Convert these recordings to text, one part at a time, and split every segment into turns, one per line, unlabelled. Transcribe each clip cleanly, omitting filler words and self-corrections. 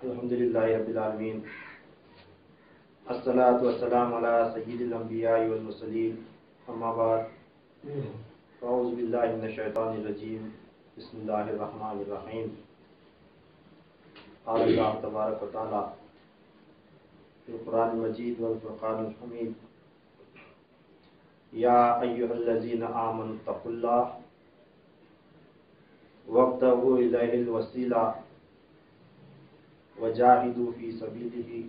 الحمدللہ رب العالمین، الصلاۃ والسلام علی سید الانبیاء والمرسلین، اما بعد، اعوذ باللہ من الشیطان الرجیم، بسم اللہ الرحمن الرحیم۔ قال اللہ تبارک و تعالی فی القرآن المجید والفرقان الحمید، یا ایھا الذین آمنوا اتقوا اللہ وابتغوا الیہ الوسیلہ وجاہدوا فی سبیلہ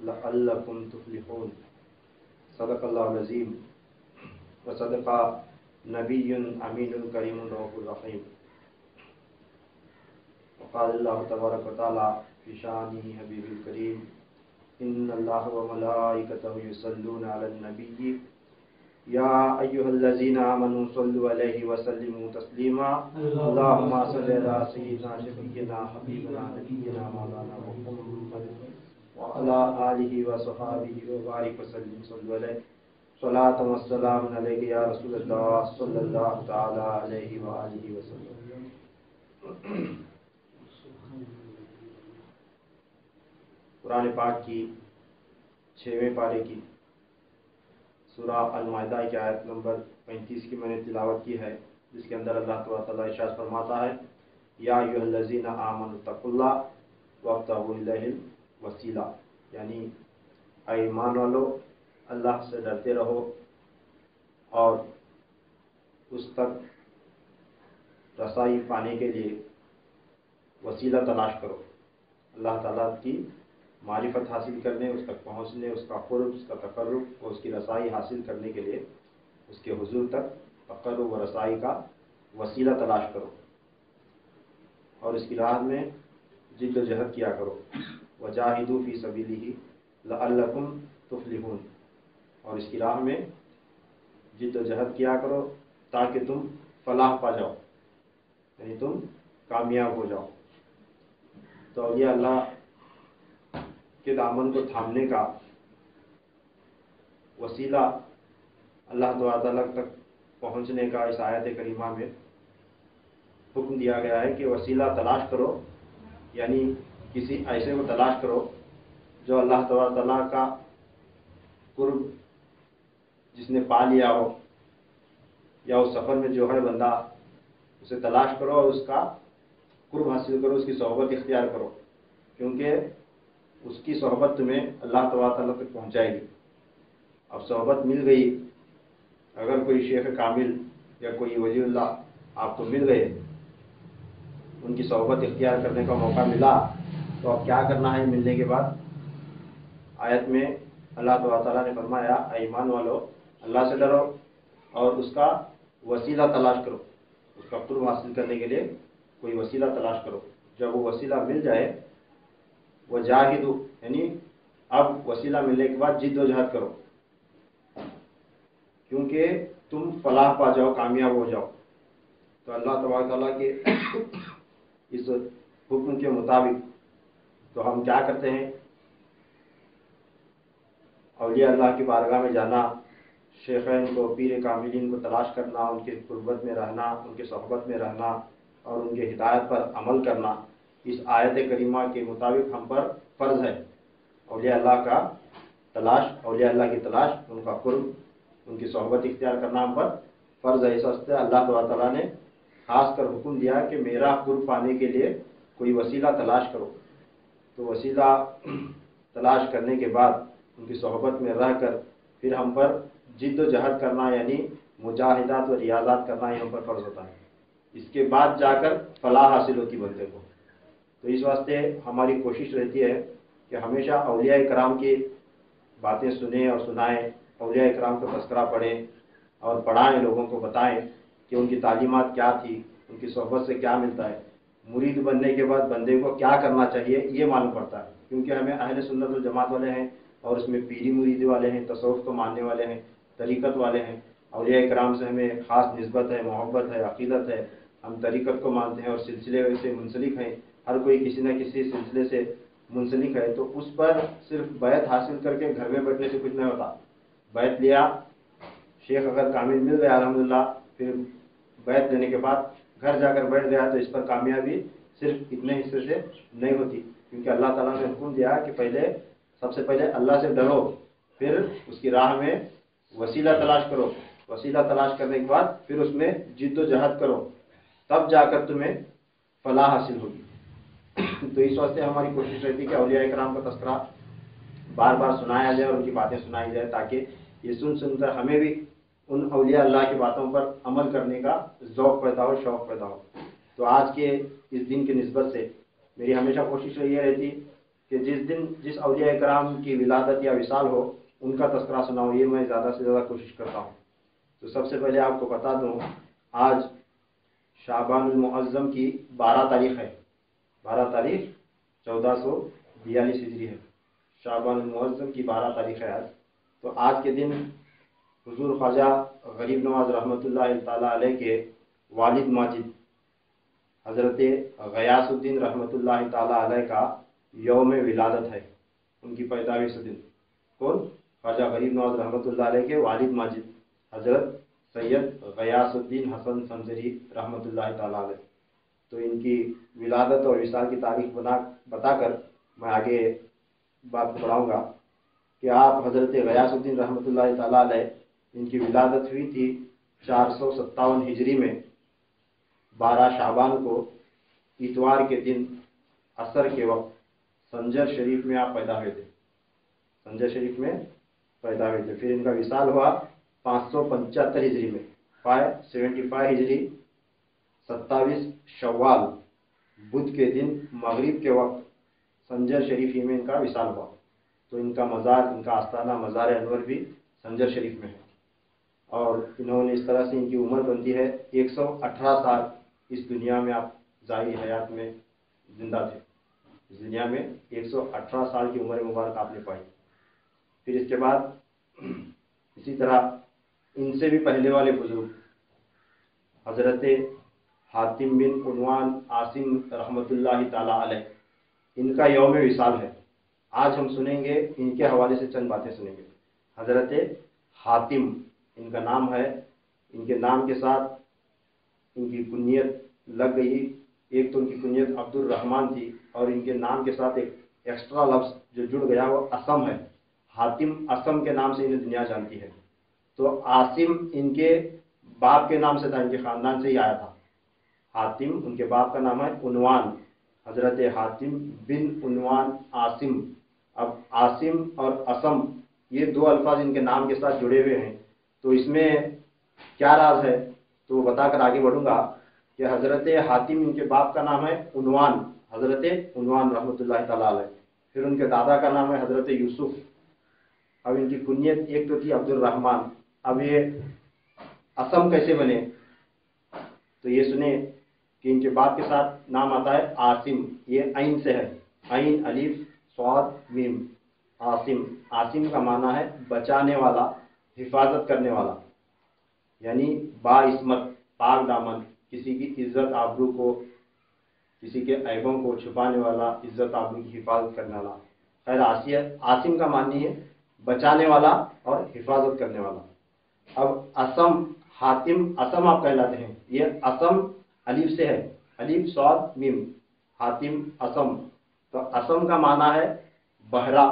لعلکم تفلحون۔ صدق اللہ العظیم وصدق نبی امین کریم رؤوف الرحیم۔ وقال اللہ تبارک و تعالی فی شان حبیب الکریم، ان اللہ وملائکتہ یصلون علی النبی یا ایھا الذین آمنوا صلوا علیہ وسلموا تسلیما، اللہم صل علی سیدنا شفیعنا حبیبنا نبینا مولانا محمد وعلی آلہ وصحبہ وبارک وسلم۔ صلوا علیہ صلاۃ والسلام علیک یا رسول اللہ صلی اللہ تعالی علیہ وآلہ وسلم۔ قرآن پاک کی 6ویں پارے کی سورہ المائدہ کی آیت نمبر 35 کی میں نے تلاوت کی ہے، جس کے اندر اللہ تعالیٰ ارشاد فرماتا ہے، یا ایھا الذین آمنوا اتقوا اللہ وابتغوا الیہ الوسیلہ، یعنی اے ایمان والو، اللہ سے ڈرتے رہو اور اس تک رسائی پانے کے لیے وسیلہ تلاش کرو۔ اللہ تعالیٰ کی معرفت حاصل کرنے، اس تک پہنچنے، اس کا قرب، اس کا تقرب اور اس کی رسائی حاصل کرنے کے لیے اس کے حضور تک تقرب و رسائی کا وسیلہ تلاش کرو اور اس کی راہ میں جد و جہد کیا کرو۔ وجاہدوا فی سبیلہ لعلکم تفلحون، اور اس کی راہ میں جد و جہد کیا کرو تاکہ تم فلاح پا جاؤ، یعنی تم کامیاب ہو جاؤ۔ تو اولیاء اللہ کے دامن کو تھامنے کا وسیلہ اللہ تعالیٰ تک پہنچنے کا اس آیت کریمہ میں حکم دیا گیا ہے کہ وسیلہ تلاش کرو، یعنی کسی ایسے کو تلاش کرو جو اللہ تعالیٰ کا قرب جس نے پا لیا ہو، یا اس سفر میں جو ہے بندہ، اسے تلاش کرو اور اس کا قرب حاصل کرو، اس کی صحبت اختیار کرو، کیونکہ اس کی صحبت تمہیں اللہ تعالیٰ تک پہنچائے گی۔ اب صحبت مل گئی، اگر کوئی شیخ کامل یا کوئی ولی اللہ آپ کو مل گئے، ان کی صحبت اختیار کرنے کا موقع ملا، تو اب کیا کرنا ہے ملنے کے بعد؟ آیت میں اللہ تعالیٰ نے فرمایا، اے ایمان والو، اللہ سے ڈرو اور اس کا وسیلہ تلاش کرو، اس کا قرب حاصل کرنے کے لیے کوئی وسیلہ تلاش کرو۔ جب وہ وسیلہ مل جائے، وجاہدوا، یعنی اب وسیلہ ملنے کے بعد جد و جہد کرو، کیونکہ تم فلاح پا جاؤ، کامیاب ہو جاؤ۔ تو اللہ تبارک تعالیٰ کے اس حکم کے مطابق تو ہم کیا کرتے ہیں؟ اولیاء اللہ کی بارگاہ میں جانا، شیخین کو، پیر کاملین کو تلاش کرنا، ان کی قربت میں رہنا، ان کی صحبت میں رہنا اور ان کے ہدایت پر عمل کرنا، اس آیت کریمہ کے مطابق ہم پر فرض ہے۔ اولیاء اللہ کا تلاش، اولیاء اللہ کی تلاش، ان کا قرب، ان کی صحبت اختیار کرنا ہم پر فرض ہے۔ اس واسطے اللہ تعالیٰ نے خاص کر حکم دیا کہ میرا قرب پانے کے لیے کوئی وسیلہ تلاش کرو۔ تو وسیلہ تلاش کرنے کے بعد ان کی صحبت میں رہ کر پھر ہم پر جد و جہد کرنا، یعنی مجاہدات و ریاضات کرنا ہی ہم پر فرض ہوتا ہے۔ اس کے بعد جا کر فلاح حاصل ہوتی بندے کو۔ تو اس واسطے ہماری کوشش رہتی ہے کہ ہمیشہ اولیاء کرام کی باتیں سنیں اور سنائیں، اولیاء کرام کا تذکرہ پڑھیں اور پڑھائیں، لوگوں کو بتائیں کہ ان کی تعلیمات کیا تھی، ان کی صحبت سے کیا ملتا ہے۔ مرید بننے کے بعد بندے کو کیا کرنا چاہیے یہ معلوم پڑتا ہے، کیونکہ ہمیں اہل سنت والجماعت والے ہیں اور اس میں پیری مریدی والے ہیں، تصوف کو ماننے والے ہیں، طریقت والے ہیں۔ اولیاء کرام سے ہمیں خاص نسبت ہے، محبت ہے، عقیدت ہے، ہم طریقت کو مانتے ہیں اور سلسلے سے منسلک ہیں، ہر کوئی کسی نہ کسی سلسلے سے منسلک ہے۔ تو اس پر صرف بیعت حاصل کر کے گھر میں بیٹھنے سے کچھ نہیں ہوتا۔ بیعت لیا، شیخ اگر کامل مل گیا الحمدللہ، پھر بیعت لینے کے بعد گھر جا کر بیٹھ گیا تو اس پر کامیابی صرف اتنے حصے سے نہیں ہوتی۔ کیونکہ اللہ تعالیٰ نے حکم دیا کہ سب سے پہلے اللہ سے ڈرو، پھر اس کی راہ میں وسیلہ تلاش کرو، وسیلہ تلاش کرنے کے بعد پھر اس میں جد و جہد کرو، تب جا کر تمہیں فلاح حاصل ہوگی۔ تو اس واسطے ہماری کوشش رہتی ہے کہ اولیاء کرام کا تذکرہ بار بار سنایا جائے اور ان کی باتیں سنائی جائے، تاکہ یہ سن کر ہمیں بھی ان اولیاء اللہ کی باتوں پر عمل کرنے کا ذوق پیدا ہو، شوق پیدا ہو۔ تو آج کے اس دن کی نسبت سے میری ہمیشہ کوشش یہ رہتی کہ جس اولیاء کرام کی ولادت یا وصال ہو ان کا تذکرہ سناؤں، یہ میں زیادہ سے زیادہ کوشش کرتا ہوں۔ تو سب سے پہلے آپ کو بتا دوں، آج شعبان المعظم کی 12 تاریخ ہے، 12 تاریخ 1442 ہجری ہے، شعبان المعظم کی 12 تاریخ ہے آج۔ تو آج کے دن حضور خواجہ غریب نواز رحمۃ اللہ تعالیٰ علیہ کے والد ماجد حضرت غیاث الدین رحمۃ اللہ تعالیٰ علیہ کا یوم ولادت ہے، ان کی پیدائش دن۔ کون؟ خواجہ غریب نواز رحمۃ اللہ علیہ کے والد ماجد حضرت سید غیاث الدین حسن سنجری رحمۃ اللہ تعالیٰ علیہ۔ تو ان کی ولادت اور وصال کی تاریخ بتا کر میں آگے بات کو بڑھاؤں گا کہ آپ حضرت غیاث الدین رحمۃ اللہ تعالیٰ علیہ، ان کی ولادت ہوئی تھی 457 ہجری میں 12 شعبان کو، اتوار کے دن عصر کے وقت سنجر شریف میں آپ پیدا ہوئے تھے، سنجر شریف میں پیدا ہوئے تھے۔ پھر ان کا وصال ہوا 575 ہجری میں، 575 ہجری 27 شوال بدھ کے دن مغرب کے وقت سنجر شریف ہی میں ان کا وصال ہوا۔ تو ان کا مزار، ان کا آستانہ مزار انور بھی سنجر شریف میں ہے، اور انہوں نے اس طرح سے ان کی عمر بنتی ہے 118 سال اس دنیا میں آپ ظاہری حیات میں زندہ تھے، اس دنیا میں 118 سال کی عمر مبارک آپ نے پائی۔ پھر اس کے بعد اسی طرح ان سے بھی پہلے والے بزرگ حضرت حاتم بن عنوان عاصم رحمۃ اللہ تعالیٰ علیہ، ان کا یوم وصال ہے۔ آج ہم سنیں گے، ان کے حوالے سے چند باتیں سنیں گے۔ حضرت حاتم ان کا نام ہے، ان کے نام کے ساتھ ان کی کنیت لگ گئی، ایک تو ان کی کنیت عبد الرحمن تھی، اور ان کے نام کے ساتھ ایک ایکسٹرا لفظ جو جڑ گیا وہ اسم ہے، حاتم اسم کے نام سے انہیں دنیا جانتی ہے۔ تو عاصم ان کے باپ کے نام سے تھا، ان کے خاندان سے ہی آیا تھا۔ حاتم ان کے باپ کا نام ہے، عنوان حضرت حاتم بن عنوان عاصم۔ اب عاصم اور اسم یہ دو الفاظ ان کے نام کے ساتھ جڑے ہوئے ہیں، تو اس میں کیا راز ہے تو وہ بتا کر آگے بڑھوں گا کہ حضرت حاتم ان کے باپ کا نام ہے عنوان، حضرت عنوان رحمۃ اللہ تعالیٰ علیہ، پھر ان کے دادا کا نام ہے حضرت یوسف۔ اب ان کی کنیت ایک تو تھی عبد الرحمن، اب یہ اسم کیسے بنے تو یہ سنیں کہ ان کے باپ کے ساتھ نام آتا ہے عاصم، یہ عین سے ہے، عین الف صاد میم، عاصم۔ عاصم کا معنی ہے بچانے والا، حفاظت کرنے والا، یعنی باعصمت، پاک دامن، کسی کی عزت آبرو کو، کسی کے عیبوں کو چھپانے والا، عزت آبرو کی حفاظت کرنے والا۔ خیر عاصم کا معنی ہے بچانے والا اور حفاظت کرنے والا۔ اب اسم، حاتم اسم آپ کہلاتے ہیں، یہ اسم الف سے ہے، الف صاد میم، حاتم اسم۔ تو اسم کا معنی ہے بہرا،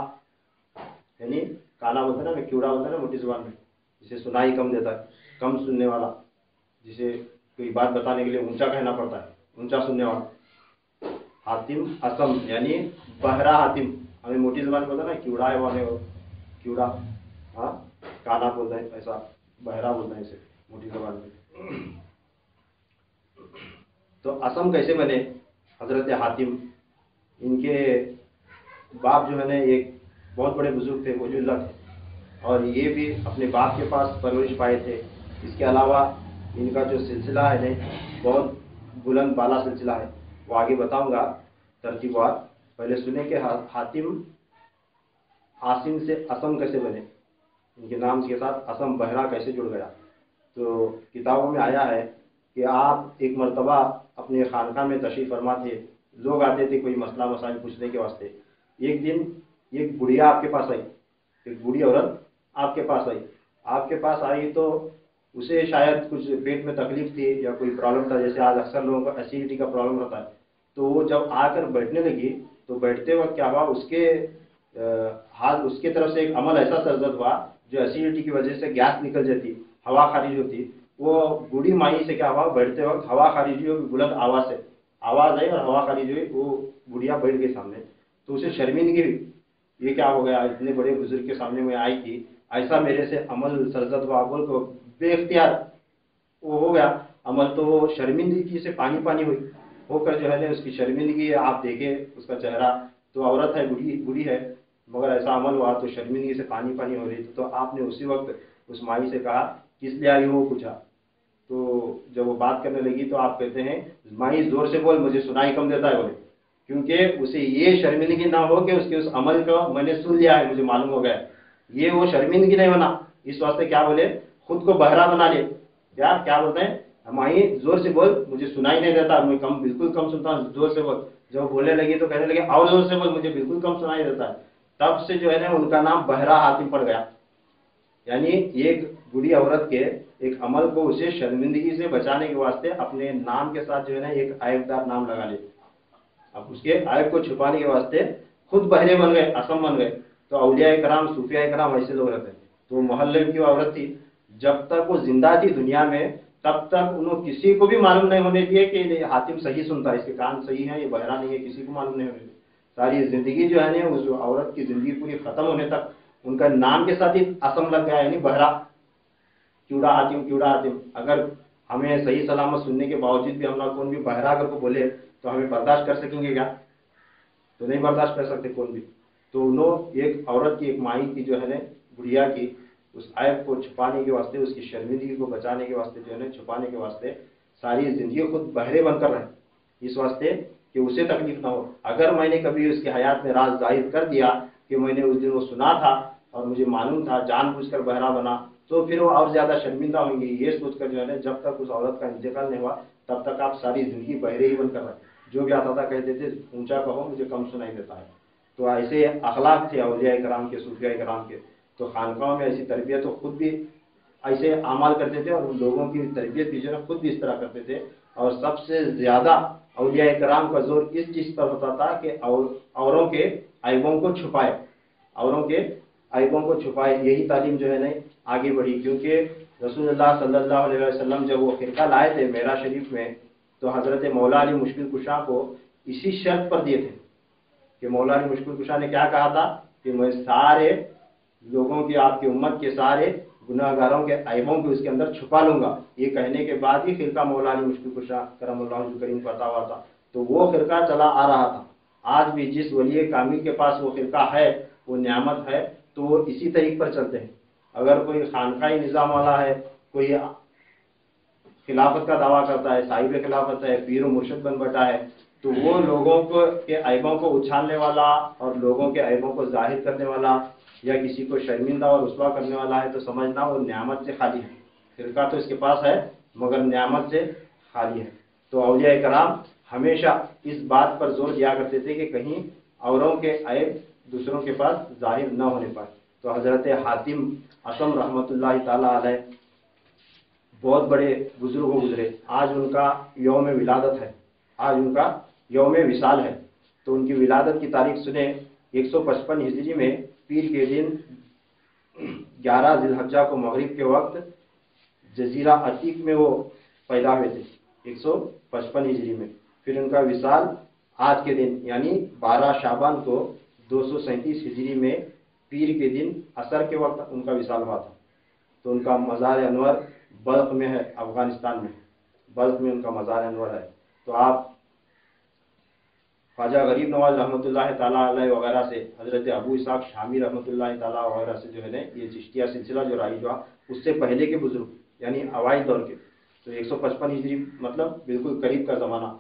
یعنی کالا بولتا ہے نا، کیوڑا بولتا ہے نا موٹی زبان میں، جسے سنائی کم دیتا ہے، کم سننے والا، جسے کوئی بات بتانے کے لیے اونچا کہنا پڑتا ہے، اونچا سننے والا۔ حاتم اسم یعنی بہرا حاتم، ہمیں موٹی زبان میں بولتا ہے نا کیوڑا ہے والے، کیوڑا، ہاں کالا بولتا ہے، ایسا بہرا بولتا ہے اسے موٹی زبان میں۔ تو اسم کیسے بنے حضرت حاتم؟ ان کے باپ جو ہے نا ایک بہت بڑے بزرگ تھے، ولی اللہ تھے، اور یہ بھی اپنے باپ کے پاس پرورش پائے تھے۔ اس کے علاوہ ان کا جو سلسلہ ہے نا بہت بلند بالا سلسلہ ہے، وہ آگے بتاؤں گا ترتیب وار۔ پہلے سنیں کہ حاتم عاصم سے اسم کیسے بنے، ان کے نام کے ساتھ اسم بہرا کیسے جڑ گیا۔ تو کتابوں میں آیا ہے کہ آپ ایک مرتبہ اپنے خانقاہ میں تشریف فرما تھے، لوگ آتے تھے کوئی مسئلہ مسائل پوچھنے کے واسطے۔ ایک دن ایک بڑھیا آپ کے پاس آئی، ایک بوڑھی عورت آپ کے پاس آئی تو اسے شاید کچھ پیٹ میں تکلیف تھی یا کوئی پرابلم تھا، جیسے آج اکثر لوگوں کو ایسیڈیٹی کا پرابلم رہتا ہے۔ تو وہ جب آ کر بیٹھنے لگی تو بیٹھتے وقت کیا ہوا، اس کے ہاتھ اس کی طرف سے ایک عمل ایسا سرزد ہوا جو ایسیڈیٹی کی وجہ سے گیس نکل جاتی، ہوا خارج ہوتی، وہ بوڑھی مائی سے کیا ہوا، بیٹھتے وقت ہوا خارج ہوئی بلند آواز سے، آواز آئی اور ہوا خارج ہوئی، وہ بڑھیا بیٹھ گئی سامنے، تو اسے شرمندگی ہوئی، یہ کیا ہو گیا، اتنے بڑے بزرگ کے سامنے میں آئی تھی، ایسا میرے سے عمل سرزد ہوا، بول کو بے اختیار وہ ہو گیا عمل، تو وہ شرمندگی سے پانی پانی ہوئی، ہو کر جو ہے اس کی شرمندگی آپ دیکھیں اس کا چہرہ، تو عورت ہے، بوڑھی ہے، مگر ایسا عمل ہوا تو شرمندگی سے پانی پانی ہو رہی تھی، تو آپ نے اسی وقت اس مائی سے کہا کس لیے آئی ہو پوچھا، تو جب وہ بات کرنے لگی تو آپ کہتے ہیں مائی زور سے بول، مجھے سنائی کم دیتا ہے بولے، کیونکہ اسے یہ شرمندگی نہ ہو کہ اس کے اس عمل کو میں نے سن لیا ہے، مجھے معلوم ہو گیا، یہ وہ شرمندگی نہیں ہونا، اس واسطے کیا بولے، خود کو بہرا بنا لے، کیا بولتے ہیں، مائی زور سے بول، مجھے سنائی نہیں دیتا، میں بالکل کم سنتا ہوں، زور سے بول، جب بولنے لگی تو کہنے لگے اور زور سے بول، مجھے بالکل کم سنائی دیتا ہے، تب سے جو ہے نا ان کا نام بہرا حاتم پڑ گیا، یعنی ایک بوڑھی عورت کے ایک عمل کو اسے شرمندگی سے بچانے کے واسطے اپنے نام کے ساتھ جو ہے نا ایک عیب دار نام لگا لے، اب اس کے عیب کو چھپانے کے واسطے خود بہرے بن گئے، اسم بن گئے، تو اولیاء کرام، صوفیاء کرام ایسے لوگ رہتے ہیں، تو محلے کی عورت تھی، جب تک وہ زندہ تھی دنیا میں تب تک انہوں کسی کو بھی معلوم نہیں ہونے دیے کہ یہ حاتم صحیح سنتا ہے، اس کے کان صحیح ہیں، یہ بہرا نہیں ہے، کسی کو معلوم نہیں ہونے دیے، ساری زندگی جو ہے نا اس عورت کی زندگی پوری ختم ہونے تک ان کا نام کے ساتھ ہی اسم لگ گیا، یعنی بہرا، کیوڑا حاتم، اگر ہمیں صحیح سلامت سننے کے باوجود بھی ہم کون بھی بہرا اگر کو بولے تو ہمیں برداشت کر سکیں گے کیا؟ تو نہیں برداشت کر سکتے کون بھی، تو انہوں ایک عورت کی، ایک مائی کی جو ہے نا بڑھیا کی اس عیب کو چھپانے کے واسطے، اس کی شرمندگی کو بچانے کے واسطے جو ہے نا چھپانے کے واسطے ساری زندگی خود بہرے بن کر رہے، اس واسطے کہ اسے تکلیف نہ ہو، اگر میں نے کبھی اس کی حیات میں راز ظاہر کر دیا کہ میں نے اس دن وہ سنا تھا اور مجھے معلوم تھا، جان بوجھ کر بہرا بنا، تو پھر وہ اور زیادہ شرمندہ ہویں گے، یہ سوچ کر جو ہے نا جب تک اس عورت کا انتقال نہیں ہوا تب تک آپ ساری زندگی بہرے ہی بن کر رہے، جو بھی آتا تھا کہتے تھے اونچا کہو مجھے کم سنائی دیتا ہے، تو ایسے اخلاق تھے اولیاء کرام کے، صوفیاء کرام کے، تو خانقاہوں میں ایسی تربیت، تو خود بھی ایسے اعمال کرتے تھے اور ان لوگوں کی تربیت بھی جو ہے خود بھی اس طرح کرتے تھے، اور سب سے زیادہ اولیاء کرام کا زور اس چیز پر ہوتا تھا کہ اوروں کے عیبوں کو چھپائے، اوروں کے عیبوں کو چھپائے، یہی تعلیم جو ہے نا آگے بڑھی، کیونکہ رسول اللہ صلی اللہ علیہ وسلم جب وہ خرقہ لائے تھے معراج شریف میں، تو حضرت مولا علی مشکل کشا کو اسی شرط پر دیے تھے کہ مولا علی مشکل کشا نے کیا کہا تھا کہ میں سارے لوگوں کی، آپ کی امت کے سارے گناہ گاروں کے عیبوں کو اس کے اندر چھپا لوں گا، یہ کہنے کے بعد ہی خرقہ مولا علی مشکل کشا کرم اللہ وجہ کریم کو عطا ہوا تھا، تو وہ خرقہ چلا آ رہا تھا، آج بھی جس ولی کامل کے پاس وہ خرقہ ہے، وہ نعمت ہے، تو وہ اسی طریق پر چلتے ہیں، اگر کوئی خانقاہی نظام والا ہے، کوئی خلافت کا دعویٰ کرتا ہے، صاحب خلافت ہے، پیر و مرشد بن بیٹھا ہے، تو وہ لوگوں کے عیبوں کو اچھالنے والا اور لوگوں کے عیبوں کو ظاہر کرنے والا یا کسی کو شرمندہ اور رسوا کرنے والا ہے، تو سمجھنا وہ نعمت سے خالی ہے، فرقہ تو اس کے پاس ہے مگر نعمت سے خالی ہے، تو اولیاء کرام ہمیشہ اس بات پر زور دیا کرتے تھے کہ کہیں اوروں کے عیب دوسروں کے پاس ظاہر نہ ہونے پائے، تو حضرت حاتم اسم رحمۃ اللہ تعالی علیہ بہت بڑے بزرگ ہو گزرے، آج ان کا یوم ولادت ہے، آج ان کا یوم وصال ہے، تو ان کی ولادت کی تاریخ سنیں، 155 ہجری میں پیر کے دن 11 ذی الحجہ کو مغرب کے وقت جزیرہ عتیق میں وہ پیدا ہوئے تھے، 155 ہجری میں، پھر ان کا وصال آج کے دن یعنی 12 شعبان کو 237 ہجری میں پیر کے دن عصر کے وقت ان کا وصال ہوا تھا، تو ان کا مزار انور بلخ میں ہے، افغانستان میں، بلخ میں ان کا مزار انور ہے، تو آپ خواجہ غریب نواز رحمۃ اللہ تعالیٰ علیہ وغیرہ سے، حضرت ابو اسحاق شامی رحمۃ اللہ تعالیٰ وغیرہ سے جو ہے نا یہ چشتیہ سلسلہ جو رائج ہوا، اس سے پہلے کے بزرگ یعنی اوائل دور کے، تو 155 ہجری مطلب بالکل قریب کا زمانہ،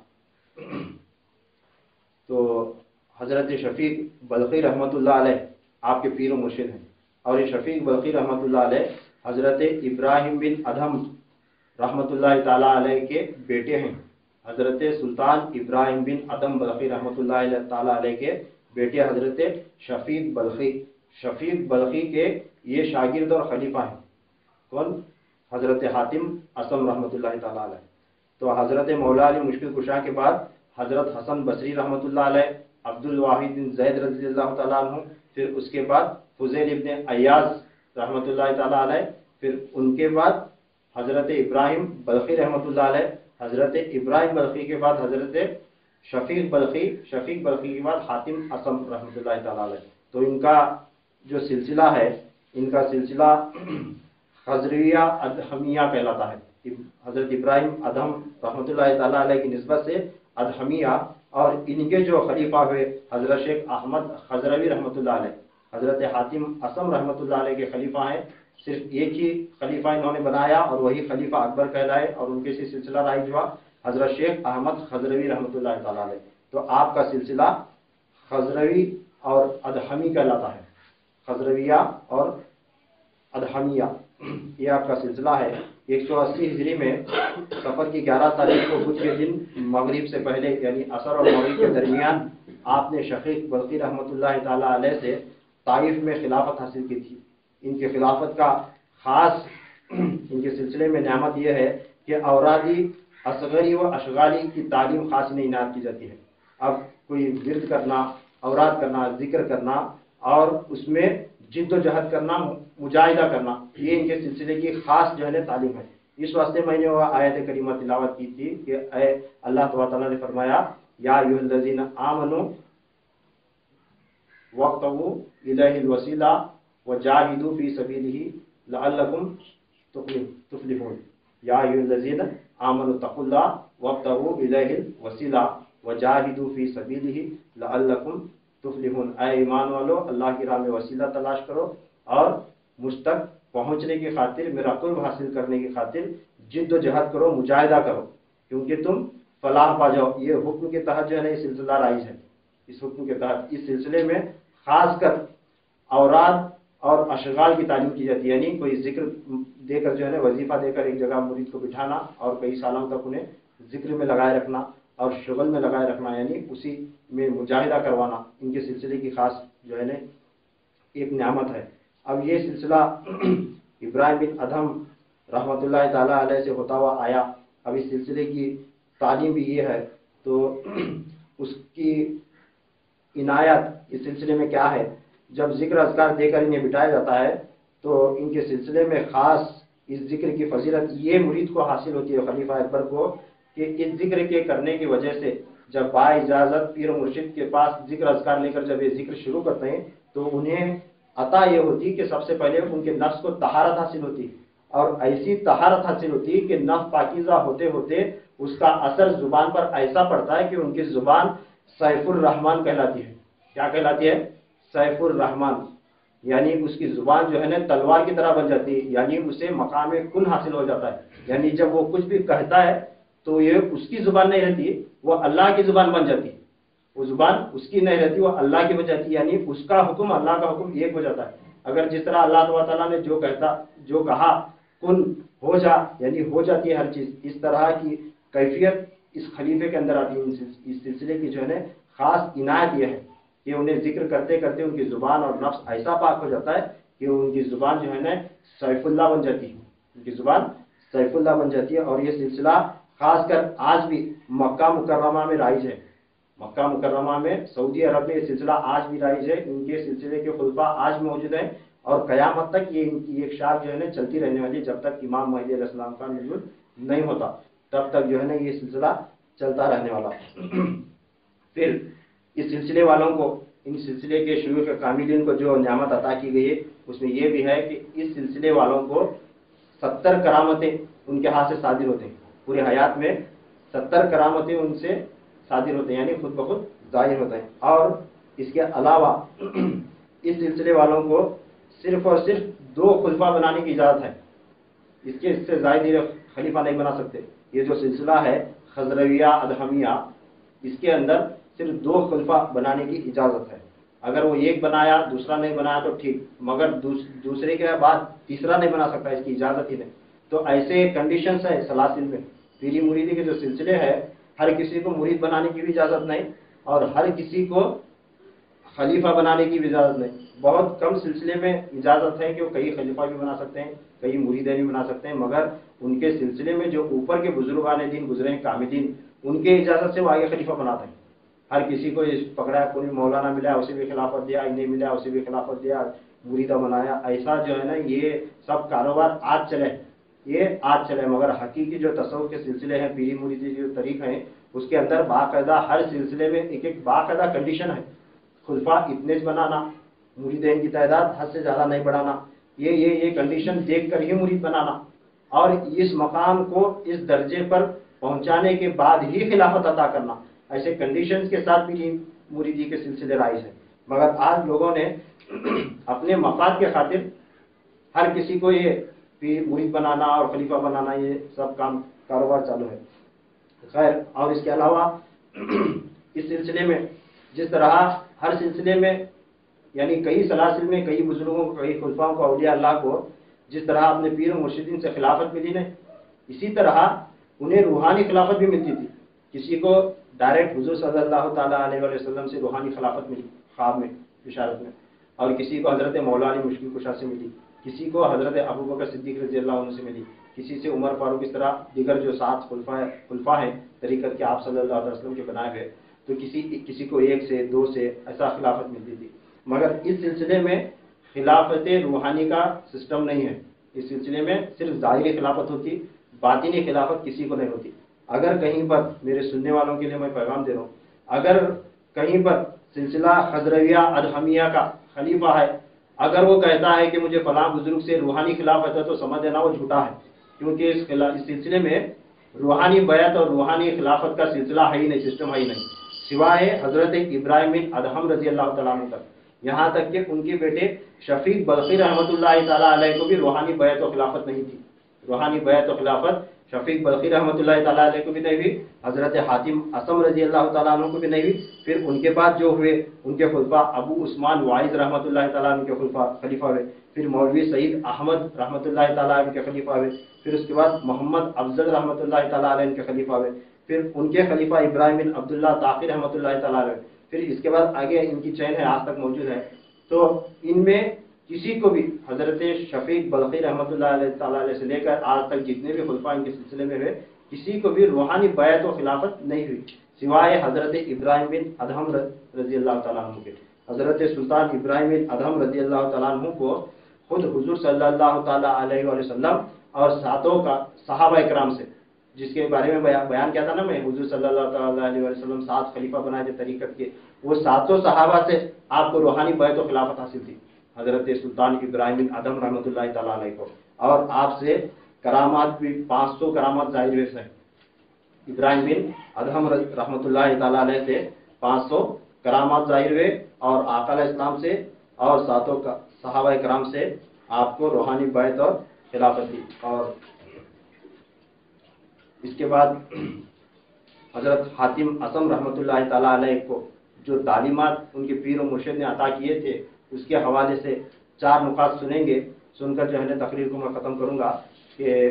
تو حضرت شفیق بلخی رحمۃ اللہ علیہ آپ کے پیر و مرشد ہیں، اور یہ شفیق بلخی رحمۃ اللہ علیہ حضرت ابراہیم بن ادھم رحمۃ اللہ تعالیٰ علیہ کے بیٹے ہیں، حضرت سلطان ابراہیم بن ادم بلخی رحمۃ اللہ تعالیٰ علیہ کے بیٹے حضرت شفیق بلخی، شفیق بلخی کے یہ شاگرد اور خلیفہ ہیں، کون؟ حضرت حاتم اسم رحمۃ اللہ تعالیٰ علیہ، تو حضرت مولا علی مشکل کشا کے بعد حضرت حسن بصری رحمۃ اللہ علیہ عبد الواحد بن زید رضی اللہ تعالیٰ عنہ، پھر اس کے بعد فضیل ابن ایاز رحمۃ اللہ تعالیٰ علیہ، پھر ان کے بعد حضرت ابراہیم بلخی رحمۃ اللہ علیہ، حضرت ابراہیم بلخی کے بعد حضرت شفیق بلخی، شفیق بلخی کے بعد حاتم اصم رحمۃ اللہ تعالیٰ علیہ۔ تو ان کا جو سلسلہ ہے، ان کا سلسلہ خضرویہ ادہمیہ کہلاتا ہے۔ حضرت ابراہیم ادہم رحمۃ اللہ تعالیٰ علیہ کی نسبت سے ادہمیہ، اور ان کے جو خلیفہ ہوئے حضرت شیخ احمد خضروی رحمۃ اللہ علیہ، حضرت حاتم اصم رحمۃ اللہ علیہ کے خلیفہ ہیں۔ صرف ایک ہی خلیفہ انہوں نے بنایا اور وہی خلیفہ اکبر کہلائے، اور ان کے سے سلسلہ رائج ہوا حضرت شیخ احمد خضروی رحمۃ اللہ تعالیٰ علیہ۔ تو آپ کا سلسلہ خضروی اور ادہمی کہلاتا ہے، خضرویہ اور ادہمیہ، یہ آپ کا سلسلہ ہے۔ 180 ہجری میں صفر کی 11 تاریخ کو بدھ کے دن مغرب سے پہلے یعنی عصر اور مغرب کے درمیان آپ نے شفیق بلخی رحمۃ اللہ تعالیٰ علیہ سے طائف میں خلافت حاصل کی تھی۔ ان کی خلافت کا خاص ان کے سلسلے میں نعمت یہ ہے کہ اورادی اصغری و اشغالی کی تعلیم خاص انہیں عنایت کی جاتی ہے۔ اب کوئی ورد کرنا، اوراد کرنا، ذکر کرنا اور اس میں جد و جہد کرنا، مجاہدہ کرنا، یہ ان کے سلسلے کی خاص جو ہے تعلیم ہے۔ اس واسطے میں نے وہ آیت کریمہ تلاوت کی تھی کہ اے اللہ تعالیٰ نے فرمایا یا ایھا الذین آمنوا وابتغوا الیہ الوسیلہ وجاہدوا فی سبیلہ لعلکم تفلحون، یا ایھا الذین آمنوا اتقوا اللہ وابتغوا الیہ الوسیلہ وجاہدوا فی سبیلہ لعلکم تفلحون، اے ایمان والو اللہ کی راہ میں وسیلہ تلاش کرو اور مجھ تک پہنچنے کی خاطر، میرا قرب حاصل کرنے کی خاطر جد و جہد کرو، مجاہدہ کرو، کیونکہ تم فلاح پا جاؤ۔ یہ حکم کے تحت جو ہے نا یہ سلسلہ رائج ہے۔ اس حکم کے تحت اس سلسلے میں خاص کر اوراد اور اشغال کی تعلیم کی جاتی ہے، یعنی کوئی ذکر دے کر جو ہے نا وظیفہ دے کر ایک جگہ مرید کو بٹھانا اور کئی سالوں تک انہیں ذکر میں لگائے رکھنا اور شغل میں لگائے رکھنا، یعنی اسی میں مجاہدہ کروانا، ان کے سلسلے کی خاص جو ہے نا ایک نعمت ہے۔ اب یہ سلسلہ ابراہیم بن ادہم رحمۃ اللہ تعالیٰ علیہ سے ہوتا ہوا آیا۔ اب اس سلسلے کی تعلیم بھی یہ ہے، تو اس کی عنایت اس سلسلے میں کیا ہے؟ جب ذکر اذکار دے کر انہیں بٹایا جاتا ہے تو ان کے سلسلے میں خاص اس ذکر کی فضیلت یہ مرید کو حاصل ہوتی ہے، خلیفہ اکبر کو، کہ اس ذکر کے کرنے کی وجہ سے جب با اجازت پیر و مرشد کے پاس ذکر اذکار لے کر جب یہ ذکر شروع کرتے ہیں تو انہیں عطا یہ ہوتی کہ سب سے پہلے ان کے نفس کو طہارت حاصل ہوتی، اور ایسی طہارت حاصل ہوتی کہ نفس پاکیزہ ہوتے ہوتے اس کا اثر زبان پر ایسا پڑتا ہے کہ ان کی زبان سیف الرحمن کہلاتی ہے۔ کیا کہلاتی ہے؟ سیف الرحمن، یعنی اس کی زبان جو ہے نا تلوار کی طرح بن جاتی ہے، یعنی اسے مقام کن حاصل ہو جاتا ہے، یعنی جب وہ کچھ بھی کہتا ہے تو یہ اس کی زبان نہیں رہتی، وہ اللہ کی زبان بن جاتی ہے، وہ زبان اس کی نہیں رہتی، وہ اللہ کی بن جاتی ہے، یعنی اس کا حکم اللہ کا حکم ایک ہو جاتا ہے۔ اگر جس طرح اللہ تعالیٰ نے جو کہا کن ہو جا، یعنی ہو جاتی ہے ہر چیز، اس طرح کی کیفیت اس خلیفے کے اندر آتی ہے۔ اس سلسلے کی جو ہے نا خاص عنایت یہ ہے کہ انہیں ذکر کرتے کرتے ان کی زبان اور نفس ایسا پاک ہو جاتا ہے کہ ان کی زبان جو ہے نا سیف اللہ بن جاتی ہے، ان کی زبان سیف اللہ بن جاتی ہے۔ اور یہ سلسلہ خاص کر آج بھی مکہ مکرمہ میں رائج ہے، مکہ مکرمہ میں سعودی عرب میں یہ سلسلہ آج بھی رائج ہے۔ ان کے سلسلے کے خلفاء آج موجود ہیں اور قیامت تک یہ ان کی ایک شاخ جو ہے نا چلتی رہنے والی، جب تک امام مہدی علیہ السلام کا نزول نہیں ہوتا تب تک جو ہے نا یہ سلسلہ چلتا رہنے والا۔ پھر اس سلسلے والوں کو، ان سلسلے کے شیوخ کاملین کو جو نعمت عطا کی گئی ہے اس میں یہ بھی ہے کہ اس سلسلے والوں کو 70 کرامتیں ان کے ہاتھ سے صادر ہوتے ہیں، پورے حیات میں 70 کرامتیں ان سے صادر ہوتے ہیں، یعنی خود بخود ظاہر ہوتے ہیں۔ اور اس کے علاوہ اس سلسلے والوں کو صرف اور صرف 2 خلفاء بنانے کی اجازت ہے، اس سے زائد خلیفہ نہیں بنا سکتے۔ یہ جو سلسلہ ہے خضرویہ ادہمیہ، اس کے اندر صرف 2 خلفاء بنانے کی اجازت ہے۔ اگر وہ ایک بنایا دوسرا نہیں بنایا تو ٹھیک، مگر دوسرے کے بعد تیسرا نہیں بنا سکتا، اس کی اجازت ہی نہیں۔ تو ایسے کنڈیشنز ہیں سلاسل میں۔ پیری مریدی کے جو سلسلے ہیں ہر کسی کو مرید بنانے کی بھی اجازت نہیں اور ہر کسی کو خلیفہ بنانے کی بھی اجازت نہیں۔ بہت کم سلسلے میں اجازت ہے کہ وہ کئی خلیفہ بھی بنا سکتے ہیں، کئی مریدیں بھی بنا سکتے ہیں، مگر ان کے سلسلے میں جو اوپر کے بزرگان دین گزرے ہیں کاملین، ان کے اجازت سے وہ آگے خلیفہ بناتے ہیں۔ ہر کسی کو پکڑا، کوئی مولانا ملا اسے بھی خلافت دیا، انہیں ملا اسے بھی خلافت دیا، مریدہ بنایا. ایسا جو ہے نا یہ سب کاروبار آج چلے، یہ آج چلے، مگر حقیقی جو تصوف کے سلسلے ہیں، پیری مریدی جو طریق ہیں، اس کے اندر باقاعدہ ہر سلسلے میں ایک ایک باقاعدہ کنڈیشن ہے. خلفاء اتنے بنانا، مریدین کی تعداد حد سے زیادہ نہیں بڑھانا، یہ کنڈیشن دیکھ کر ہی مرید بنانا، اور اس مقام کو اس درجے پر پہنچانے کے بعد ہی خلافت عطا کرنا. ایسے کنڈیشنز کے ساتھ بھی مریدی کے سلسلے رائج ہیں. مگر آج لوگوں نے اپنے مفاد کے خاطر ہر کسی کو یہ مرید بنانا اور خلیفہ بنانا، یہ سب کاروبار چالو ہے. خیر، اور اس کے علاوہ اس سلسلے میں جس طرح ہر سلسلے میں یعنی کئی سلاسل میں کئی بزرگوں کو، کئی خلفاؤں کو، اولیاء اللہ کو جس طرح اپنے پیر و مرشدین سے خلافت ملی نا، اسی طرح انہیں روحانی خلافت بھی ملتی تھی. کسی کو ڈائریکٹ حضور صلی اللہ تعالیٰ علیہ وسلم سے روحانی خلافت ملی خواب میں، بشارت میں، اور کسی کو حضرت مولا علی مشکل کشا سے ملی، کسی کو حضرت ابوبکر صدیق رضی اللہ عنہ سے ملی، کسی سے عمر فاروق، اس طرح دیگر جو 7 خلفاء ہیں طریقت کے آپ صلی اللہ علیہ وسلم کے بنائے ہوئے، تو کسی کو 1 سے 2 سے ایسا خلافت ملتی تھی. مگر اس سلسلے میں خلافت روحانی کا سسٹم نہیں ہے. اس سلسلے میں صرف ظاہری خلافت ہوتی، باطنی خلافت کسی کو نہیں ہوتی. اگر کہیں پر، میرے سننے والوں کے لیے میں پیغام دے رہا ہوں، اگر کہیں پر سلسلہ خضرویہ ادہمیہ کا خلیفہ ہے، اگر وہ کہتا ہے کہ مجھے فلاں بزرگ سے روحانی خلافت ہے، تو سمجھ لینا وہ جھوٹا ہے. کیونکہ اس سلسلے میں روحانی بیعت اور روحانی خلافت کا سلسلہ ہے ہی نہیں، سسٹم ہے ہی نہیں، سوائے حضرت ابراہیم بن ادہم رضی اللہ تعالیٰ عنہ تک. یہاں تک کہ ان کے بیٹے شفیق بلخی رحمۃ اللہ تعالیٰ علیہ کو بھی روحانی بیعت و خلافت نہیں تھی. روحانی بیعت و خلافت شفیق بلخی رحمۃ اللہ تعالیٰ علیہ کو بھی نہیں ہوئی، حضرت حاتم اصم رضی اللہ تعالیٰ عنہ کو بھی نہیں ہوئی. پھر ان کے بعد جو ہوئے ان کے خلفاء ابو عثمان واعظ رحمۃ اللہ تعالیٰ عنہ کے خلیفہ ہوئے، پھر مولوی سعید احمد رحمۃ اللہ تعالیٰ عنہ کے خلیفہ ہوئے، پھر اس کے بعد محمد افضل رحمۃ اللہ تعالیٰ علیہ کے خلیفہ ہوئے، پھر ان کے خلیفہ ابراہیم بن عبداللہ طاقی رحمۃ اللہ تعالیٰ علیہ، پھر اس کے بعد آگے ان کی چین ہے آج تک موجود ہے. تو ان میں کسی کو بھی حضرت شفیق بلخی رحمۃ اللہ علیہ تعالیٰ علیہ سے لے کر آج تک جتنے بھی خلفاء ان کے سلسلے میں ہوئے، کسی کو بھی روحانی بیعت و خلافت نہیں ہوئی، سوائے حضرت ابراہیم بن ادہم رضی اللہ تعالیٰ عنہ کے. حضرت سلطان ابراہیم بن ادہم رضی اللہ تعالیٰ عنہ کو خود حضور صلی اللہ تعالیٰ علیہ وسلم اور ساتوں کا صحابہ اکرام سے، جس کے بارے میں بیان کیا تھا نا میں، حضور صلی اللہ تعالیٰ علیہ وسلم 7 خلیفہ بنائے تھے طریقت کے، وہ 7 صحابہ سے آپ کو روحانی بیعت و خلافت حاصل تھی، حضرت سلطان ابراہیم بن ادہم رحمۃ اللہ تعالیٰ علیہ کو. اور آپ سے کرامات بھی 500 کرامات ظاہر ہوئے ہیں. ابراہیم بن ادہم رحمۃ اللہ تعالیٰ علیہ سے 500 کرامات ظاہر ہوئے، اور آقا علیہ السلام سے اور 7 صحابہ کرام سے آپ کو روحانی بیعت اور خلافت دی. اور اس کے بعد حضرت حاتم اصم رحمۃ اللہ تعالیٰ علیہ کو جو تعلیمات ان کے پیر و مرشد نے عطا کیے تھے، اس کے حوالے سے 4 نکات سنیں گے. سن کر جو ہے تقریر کو میں ختم کروں گا کہ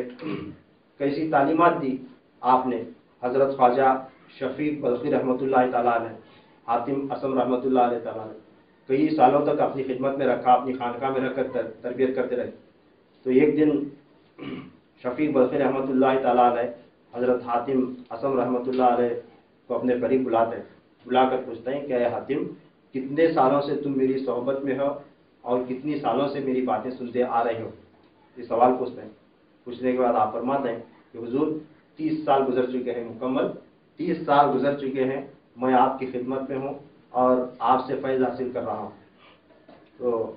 کیسی تعلیمات دی آپ نے حضرت خواجہ شفیق بلخی رحمۃ اللہ تعالیٰ علیہ، حاتم اصم رحمۃ اللہ علیہ تعالیٰ نے کئی سالوں تک اپنی خدمت میں رکھا، اپنی خانقاہ میں رکھ کر تربیت کرتے رہے. تو ایک دن شفیق بلخی رحمۃ اللہ تعالیٰ علیہ حضرت حاتم اصم رحمۃ اللہ علیہ کو اپنے قریب بلاتے ہیں، بلا کر پوچھتے ہیں کہ اے حاتم، کتنے سالوں سے تم میری صحبت میں ہو اور کتنی سالوں سے میری باتیں سنتے آ رہے ہو؟ یہ سوال پوچھتے ہیں. پوچھنے کے بعد آپ فرماتے ہیں کہ حضور 30 سال گزر چکے ہیں، مکمل 30 سال گزر چکے ہیں، میں آپ کی خدمت میں ہوں اور آپ سے فیض حاصل کر رہا ہوں. تو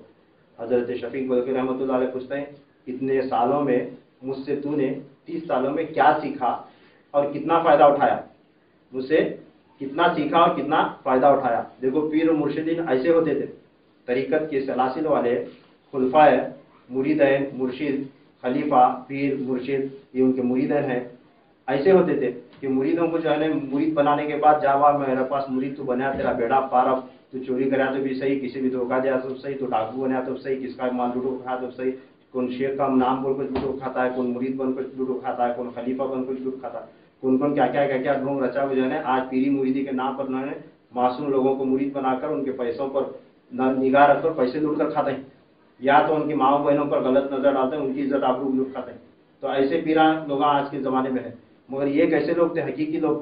حضرت شفیق بلخی رحمۃ اللہ علیہ پوچھتے ہیں اتنے سالوں میں مجھ سے تو نے 30 سالوں میں کیا سیکھا اور کتنا فائدہ اٹھایا؟ مجھ سے کتنا سیکھا اور کتنا فائدہ اٹھایا؟ دیکھو پیر و مرشدین ایسے ہوتے تھے، طریقت کے سلاسل والے خلفاء، مریدین، مرشد، خلیفہ، پیر، مرشد، یہ ان کے مریدین ہیں. ایسے ہوتے تھے کہ مریدوں کو جو ہے مرید بنانے کے بعد جاوا میرے پاس مرید تو بنیا، تیرا بیڑا پار، اب تو چوری کریا تو بھی صحیح، کسی بھی دھوکہ دیا تو صحیح، تو ڈاکو بنیا تو صحیح، کس کا مال لوٹو کھایا تو صحیح، کون شیخ کا نام بول کر لوٹو کھاتا ہے، کون مرید بن کر لوٹو کھاتا ہے، کون خلیفہ بن کر لوٹو کھاتا ہے، کون کیا ڈھونگ رچا ہوئے جو ہے آج پیری مریدی کے نام پر انہوں نے معصوم لوگوں کو مرید بنا کر ان کے پیسوں پر نگاہ رکھ کر پیسے لوٹ کر کھاتے ہیں، یا تو ان کی ماؤں بہنوں پر غلط نظر ڈالتے ہیں، ان کی عزت آبرو لوٹ کھاتے ہیں. تو ایسے پیران لوگ آج کے زمانے میں ہیں. مگر یہ کیسے لوگ تھے؟ حقیقی لوگ.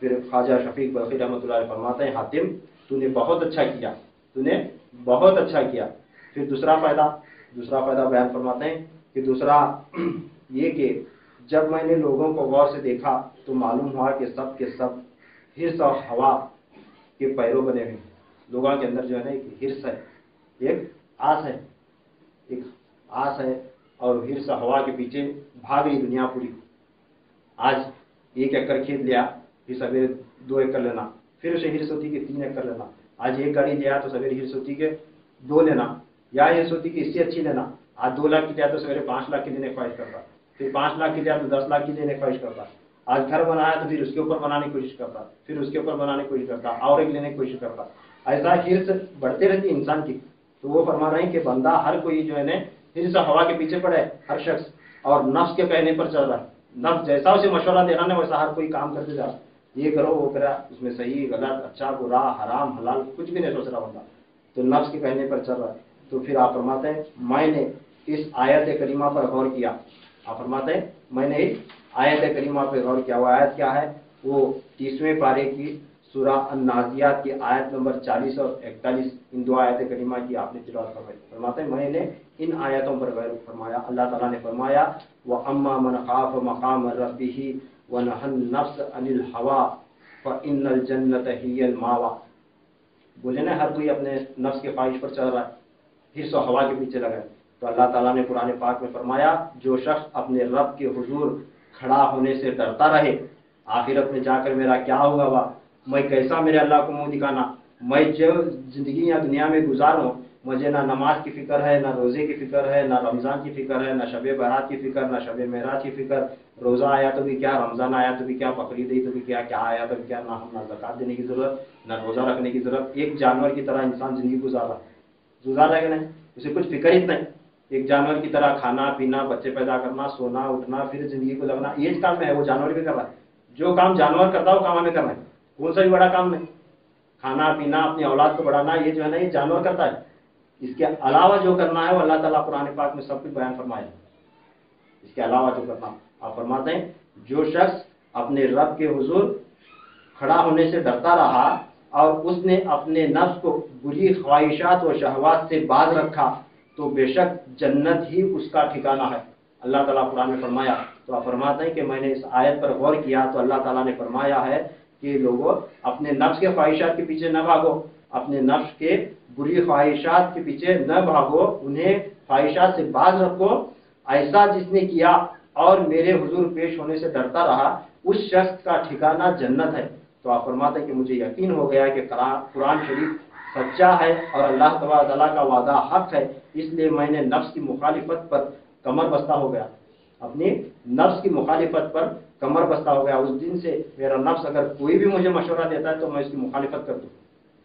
پھر خواجہ شفیق بلخی رحمۃ اللہ علیہ فرماتے ہیں حاتم تو نے بہت اچھا کیا، تو نے بہت اچھا کیا۔ پھر دوسرا فائدہ بیان فرماتے ہیں کہ دوسرا یہ کہ جب میں نے لوگوں کو غور سے دیکھا تو معلوم ہوا کہ سب کے سب حرص اور ہوا کے پیروں بنے ہوئے ہیں۔ لوگوں کے اندر جو ہے نا ایک حرص ہے، ایک آس ہے اور حرص ہوا کے پیچھے بھاگ رہی دنیا پوری۔ آج 1 ایکڑ کھیت لیا، پھر سویرے 2 ایکڑ لینا، پھر اسے حرص ہوتی کہ 3 ایکڑ لینا۔ آج 1 گاڑی لیا تو سویرے حرص ہوتی کہ 2 لینا، یا حرص ہوتی کہ اس سے اچھی لینا۔ آج 2 لاکھ کی لیا تو سویرے 5 لاکھ کی لینے کی خواہش کرتا، پھر 5 لاکھ کی لیا تو 10 لاکھ کی لینے کی خواہش کرتا۔ آج گھر بنایا تو پھر اس کے اوپر بنانے کی کوشش کرتا، پھر اس کے اوپر بنانے کی کوشش کرتا، اور ایک لینے کی کوشش کرتا۔ ایسا حرص بڑھتے رہتی انسان کی۔ تو وہ فرما رہے ہیں کہ بندہ ہر کوئی جو ہے نا حرص ہوا کے پیچھے پڑا ہے، ہر شخص، اور نفس کے کہنے پر چل رہا ہے۔ نفس جیسا اسے مشورہ دے رہا ہے ویسا ہر کوئی کام کرتے جا رہا ہے، یہ کرو وہ کرا، اس میں صحیح غلط اچھا برا حرام حلال کچھ بھی نہیں سوچ رہا بندہ، تو نفس کے کہنے پر چل رہا ہے۔ تو پھر آپ فرماتے ہیں میں نے اس آیت کریمہ پر غور کیا، آپ فرماتے ہیں میں نے اس آیت کریمہ پر غور کیا۔ وہ آیت کیا ہے؟ وہ 30ویں پارے کی سورہ النازعات کی آیت نمبر 40 اور 41، ان 2 آیت کریمہ کی آپ نے تلاوت فرمائی۔ فرماتے ہیں میں نے ان آیتوں پر غور فرمایا۔ اللہ تعالیٰ نے فرمایا وَأَمَّا مَنْ خَافَ مَقَامَ رَبِّهِ وَنَهَى النَّفْسَ عَنِ الْهَوَىٰ فَإِنَّ الْجَنَّةَ هِيَ الْمَأْوَىٰ۔ بولے نا ہر کوئی اپنے نفس کے خواہش پر چل رہا ہے، حرص و ہوا کے پیچھے لگا ہے، تو اللہ تعالیٰ نے قرآن پاک میں فرمایا جو شخص اپنے رب کے حضور کھڑا ہونے سے ڈرتا رہے، آخرت میں جا کر میرا کیا ہوگا، میں کیسا میرے اللہ کو منہ دکھانا، میں جو زندگی یا دنیا میں گزاروں، مجھے نہ نماز کی فکر ہے، نہ روزے کی فکر ہے، نہ رمضان کی فکر ہے، نہ شب برات کی فکر، نہ شب معراج کی فکر، روزہ آیا تو بھی کیا، رمضان آیا تو بھی کیا، بقرعید آئی تو بھی کیا آیا تو بھی کیا، نہ زکوٰۃ دینے کی ضرورت، نہ روزہ رکھنے کی ضرورت۔ ایک جانور کی طرح انسان زندگی گزار رہا ہے کہ نہیں، اسے کچھ فکر ہی نہیں، ایک جانور کی طرح کھانا پینا، بچے پیدا کرنا، سونا اٹھنا، پھر زندگی کو لگنا، یہ کام میں ہے، وہ جانور بھی کر رہا ہے۔ جو کام جانور کرتا ہے وہ کام ہمیں کرنا ہے، کون سا بھی بڑا کام نہیں۔ کھانا پینا، اپنی اولاد کو بڑھانا، یہ جو ہے نا یہ جانور کرتا ہے۔ اس کے علاوہ جو کرنا ہے وہ اللہ تعالیٰ قرآن پاک میں سب کچھ بیان فرمایا۔ اس کے علاوہ جو کرنا، آپ فرماتے ہیں جو شخص اپنے رب کے حضور کھڑا ہونے سے ڈرتا رہا اور اس نے اپنے نفس کو بری خواہشات و شہوات سے باز رکھا تو بے شک جنت ہی اس کا ٹھکانہ ہے۔ اللہ تعالیٰ قرآن میں فرمایا۔ تو آپ فرماتے ہیں کہ میں نے اس آیت پر غور کیا تو اللہ تعالیٰ نے فرمایا ہے کہ لوگوں اپنے نفس کے خواہشات کے پیچھے نہ بھاگو، اپنے نفس کے بری خواہشات کے پیچھے نہ بھاگو، انہیں خواہشات سے باز رکھو۔ ایسا جس نے کیا اور میرے حضور پیش ہونے سے ڈرتا رہا اس شخص کا ٹھکانہ جنت ہے۔ تو آپ فرماتے ہیں کہ مجھے یقین ہو گیا کہ قرآن شریف سچا ہے اور اللہ تبارک تعالیٰ کا وعدہ حق ہے، اس لیے میں نے نفس کی مخالفت پر کمر بستہ ہو گیا، اپنی نفس کی مخالفت پر کمر بستہ ہو گیا۔ اس دن سے میرا نفس اگر کوئی بھی مجھے مشورہ دیتا ہے تو میں اس کی مخالفت کرتا ہوں،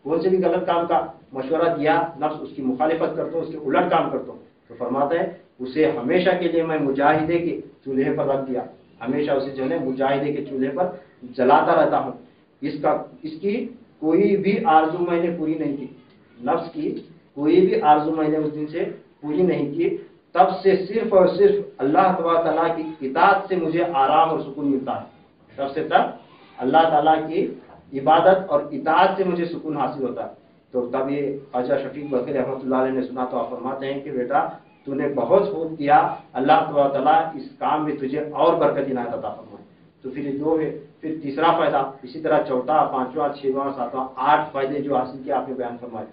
کون سے بھی غلط کام کا مشورہ دیا نفس اس کی مخالفت کرتا ہوں، اس کے الٹ کام کرتا ہوں۔ تو فرماتا ہے اسے ہمیشہ کے لیے میں مجاہدے کے چولہے پر رکھ دیا، ہمیشہ اسے جو ہے مجاہدے کے چولہے پر جلاتا رہتا ہوں۔ اس کی کوئی بھی آرزو میں نے پوری نہیں کی، نفس کی کوئی بھی آرزو میں نے اس دن سے پوری نہیں کی۔ تب سے صرف اور صرف اللہ تبارک تعالیٰ کی اطاعت سے مجھے آرام اور سکون ملتا ہے، تب سے تب اللہ تعالیٰ کی عبادت اور اطاعت سے مجھے سکون حاصل ہوتا ہے۔ تو تب یہ خواجہ شفیق بلخی رحمۃ اللہ علیہ نے سنا تو آپ فرماتے ہیں کہ بیٹا تو نے بہت خوب کیا، اللہ تبارک تعالیٰ اس کام میں تجھے اور برکت عنایت عطا فرمائے۔ تو پھر یہ 2 ہے، پھر تیسرا فائدہ، اسی طرح چوتھا، پانچواں، چھواں، ساتواں، 8 فائدے جو حاصل کیا آپ نے بیان فرمائے۔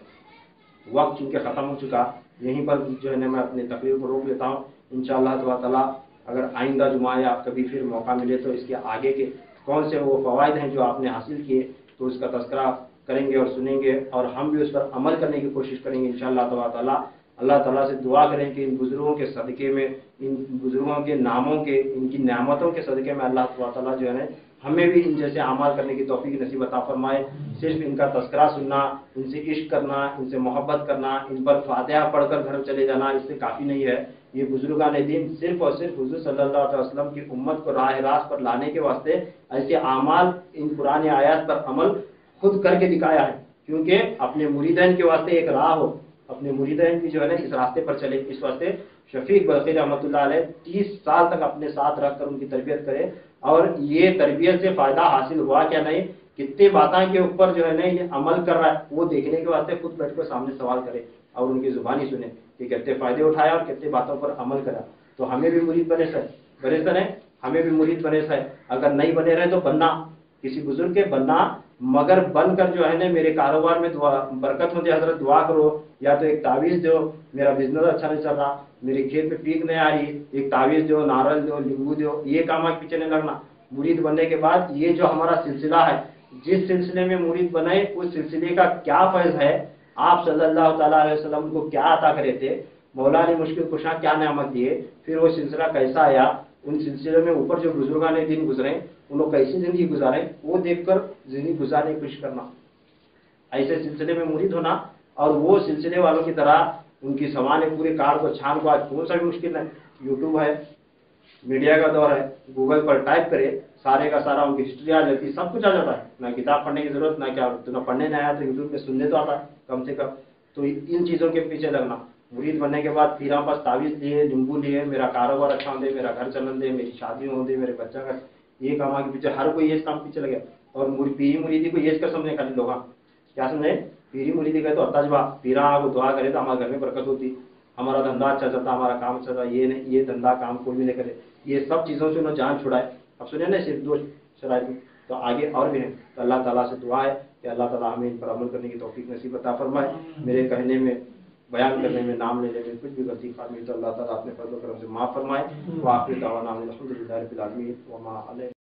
وقت چونکہ ختم ہو چکا، یہیں پر جو ہے نا میں اپنے تقریر کو روک لیتا ہوں۔ انشاءاللہ تبارک تعالیٰ اگر آئندہ جمعہ یا کبھی پھر موقع ملے تو اس کے آگے کے کون سے وہ فوائد ہیں جو آپ نے حاصل کیے تو اس کا تذکرہ کریں گے اور سنیں گے، اور ہم بھی اس پر عمل کرنے کی کوشش کریں گے انشاءاللہ تبارک تعالیٰ۔ اللہ تعالیٰ سے دعا کریں کہ ان بزرگوں کے صدقے میں، ان بزرگوں کے ناموں کے، ان کی نعمتوں کے صدقے میں اللہ تبارک تعالیٰ جو ہے ہمیں بھی ان جیسے اعمال کرنے کی توفیق نصیب عطا فرمائے۔ صرف ان کا تذکرہ سننا، ان سے عشق کرنا، ان سے محبت کرنا، ان پر فاتحہ پڑھ کر گھر چلے جانا اس سے کافی نہیں ہے۔ یہ بزرگان دین صرف اور صرف حضور صلی اللہ علیہ وسلم کی امت کو راہ راست پر لانے کے واسطے ایسے اعمال، ان قرآن آیات پر عمل خود کر کے دکھایا ہے، کیونکہ اپنے مریدین کے واسطے ایک راہ ہو، اپنے مریدین کی جو ہے اس راستے پر چلے۔ اس واسطے شفیق بلخی رحمۃ اللہ علیہ 30 سال تک اپنے ساتھ رکھ کر ان کی تربیت کرے اور یہ تربیت سے فائدہ حاصل ہوا کیا نہیں، کتنی باتیں کے اوپر جو ہے نا یہ عمل کر رہا ہے، وہ دیکھنے کے واسطے خود بیٹھ کر سامنے سوال کرے اور ان کی زبانی سنے کہ کتنے فائدے اٹھایا اور کتنی باتوں پر عمل کرا. تو ہمیں بھی مرید بنے سر ہے، ہمیں بھی مرید بنے سر. اگر نہیں بنے رہے تو بننا، کسی بزرگ کے بننا، مگر بن کر جو ہے نا میرے کاروبار میں برکت مجھے حضرت دعا کرو، یا تو ایک تعویذ دو، میرا بزنس اچھا نہیں چل رہا، میرے کھیت میں پیک نہیں آ رہی، ایک تعویذ دو، ناریل دو، لیمبو دو، یہ کام آپ پیچھے نہیں لگنا. مرید بننے کے بعد یہ جو ہمارا سلسلہ ہے، جس سلسلے میں مرید بنے اس سلسلے کا کیا فیض ہے، آپ صلی اللہ تعالیٰ علیہ وسلم کو کیا عطا کرے تھے، مولا نے مشکل کشاں کیا نعمت دیے، پھر وہ سلسلہ کیسا آیا، ان سلسلے میں اوپر جو بزرگان نے دن گزرے ان کو کیسی زندگی گزارے، وہ دیکھ کر زندگی گزارنے کی کوشش کرنا، ایسے سلسلے میں مرید ہونا. اور وہ سلسلے والوں کی طرح ان کی سوال پورے کار کو چھان کو، آج کون سا بھی مشکل ہے، یوٹیوب ہے، میڈیا کا دور ہے، گوگل پر ٹائپ کرے سارے کا سارا ان کی ہسٹری آ جاتی ہے، سب کچھ آ جاتا ہے، نہ کتاب پڑھنے کی ضرورت، نہ کیا نہ پڑھنے نہ آیا تو یوٹیوب پہ سننے تو آتا ہے کم سے کم. تو ان چیزوں کے پیچھے لگنا. مرید بننے کے بعد پھر آپ پاس تعویذ لیے، لیمبو لیے، میرا کاروبار اچھا ہو دے، میرا گھر چلن دے، میری شادی ہو دے، میرے بچہ کا یہ کام کے پیچھے ہر کوئی یہ کام پیچھے لگے. اور پیری مریدی کو یہ کر سمجھے خالی لوگ کیا سمجھے، پیری مریدی کہے تو اتجبا پیرا کو دعا کرے تو ہمارے گھر میں برکت ہوتی، ہمارا دھندا اچھا چلتا، ہمارا کام اچھا چلتا. یہ نہیں، یہ دھندا کام کوئی بھی نہیں کرے، یہ سب چیزوں سے انہوں جان چھڑائے. اب سنیں نا صرف 2 شرائط، تو آگے اور بھی ہیں. تو اللہ تعالیٰ سے دعا ہے کہ اللہ تعالیٰ ہمیں ان پر عمل کرنے کی توفیق نصیب عطا فرمائے. میرے کہنے میں، بیان کرنے میں، نام لینے میں کچھ بھی غلطی خامی تو اللہ تعالیٰ اپنے فضل و کرم سے معاف فرمائے. وآخر دعوانا الحمد للہ رب العالمین وما علیہ